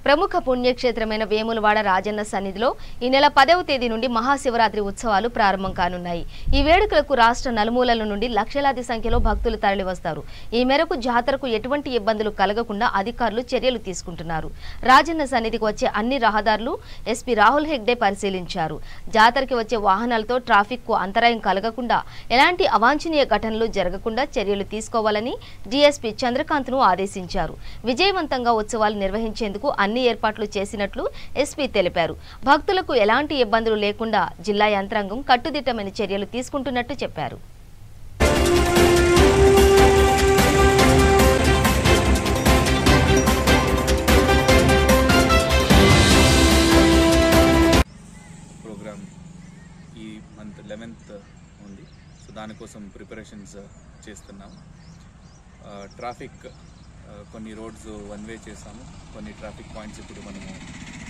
ప్రముఖ పుణ్యక్షేత్రమైన వేములవాడ రాజన్న సన్నిధిలో ఈ నెల 10వ తేదీ నుండి మహాశివరాత్రి ఉత్సవాలు ప్రారంభం కానున్నాయి. ఈ వేడుకలకు రాష్ట్ర నలుమూలల నుండి లక్షలాది సంఖ్యలో భక్తులు తరలివస్తారు. ఈ మేరకు జాతరకు ఎటువంటి ఇబ్బందులు కలగకుండా అధికారులు చర్యలు తీసుకుంటున్నారు. రాజన్న సన్నిధికి వచ్చే అన్ని రహదారులు ఎస్పీ రాహుల్ హెగ్డే పరిశీలించారు. జాతరకి వచ్చే వాహనాలతో ట్రాఫిక్ కు అంతరాయం కలగకుండా ఎలాంటి అవాంఛనీయ ఘటనలు జరగకుండా చర్యలు తీసుకోవాలని డీఎస్పీ చంద్రకాంత్ ను ఆదేశించారు. విజయవంతంగా ఉత్సవాలు నిర్వహించేందుకు అన్ని ఏర్పాట్లు చేసినట్లు ఎస్పీ తెలిపారు. భక్తులకు ఎలాంటి ఇబ్బందులు లేకుండా జిల్లా యంత్రాంగం కట్టుదిట్టమైన చర్యలు తీసుకుంటున్నట్టు చెప్పారు. ప్రోగ్రామ్ ఈ మంత్ 11th ఉంది. సో దానికోసం ప్రిపరేషన్స్ చేస్తున్నాం. ట్రాఫిక్ కొన్ని రోడ్స్ వన్ వే చేసాము, కొన్ని ట్రాఫిక్ పాయింట్స్ ఇప్పుడు మనము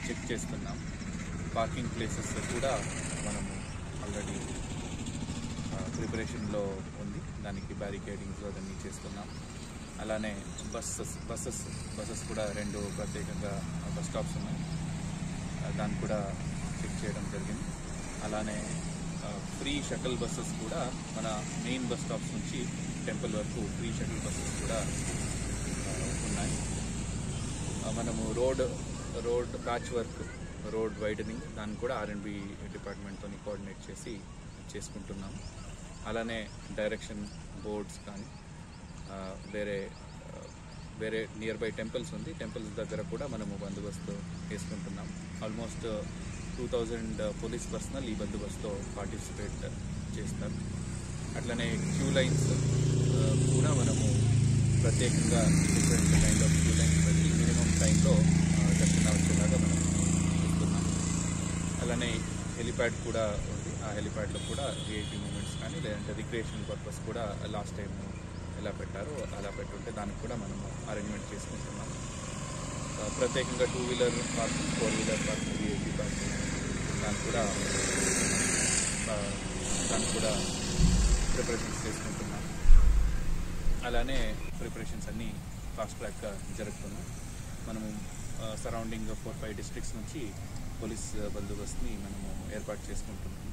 చెక్ చేస్తున్నాం. పార్కింగ్ ప్లేసెస్ కూడా మనము ఆల్రెడీ ప్రిపరేషన్లో ఉంది, దానికి బ్యారికేడింగ్స్ అవన్నీ చేస్తున్నాం. అలానే బస్సెస్ కూడా 2 ప్రత్యేకంగా బస్ స్టాప్స్ ఉన్నాయి, దాన్ని కూడా చెక్ చేయడం జరిగింది. అలానే ఫ్రీ షటిల్ బస్సెస్ కూడా మన మెయిన్ బస్ స్టాప్స్ నుంచి టెంపుల్ వరకు ఫ్రీ షటిల్ బస్సెస్ కూడా ఉన్నాయి. మనము road patch work, road widening, దాన్ని కూడా R&B డిపార్ట్మెంట్తో కోఆర్డినేట్ చేసి చేసుకుంటున్నాము. అలానే డైరెక్షన్ బోర్డ్స్ కానీ వేరే నియర్ బై టెంపుల్స్ ఉంది, టెంపుల్స్ దగ్గర కూడా మనము బందోబస్తు వేసుకుంటున్నాం. ఆల్మోస్ట్ 2000 పోలీస్ పర్సనల్ ఈ బందోబస్తుతో పార్టిసిపేట్ చేస్తారు. అట్లనే క్యూ లైన్స్ కూడా మనము ప్రత్యేకంగా different kind of Q lines బట్టి మినిమం టైంలో దర్శనం వచ్చేలాగా మనం చూస్తున్నాం. అలానే హెలిప్యాడ్ కూడా ఉంది, ఆ హెలిప్యాడ్లో కూడా VIP మూమెంట్స్ కానీ లేదంటే రిక్రియేషన్ పర్పస్ కూడా లాస్ట్ టైం ఎలా పెట్టారో అలా పెట్టుంటే దానికి కూడా మనము అరేంజ్మెంట్ చేసుకుంటున్నాం. ప్రత్యేకంగా 2-వీలర్ పార్కింగ్, 4-వీలర్ పార్కింగ్, VIP పార్కింగ్, దానికి కూడా ప్రిపరేషన్స్ చేసుకుంటున్నాం. అలానే ప్రిపరేషన్స్ అన్నీ ఫాస్ట్ ట్రాక్గా జరుగుతున్నాయి. మనము సరౌండింగ్ 4-5 డిస్ట్రిక్ట్స్ నుంచి పోలీస్ బందోబస్తుని మనము ఏర్పాటు చేసుకుంటున్నాము.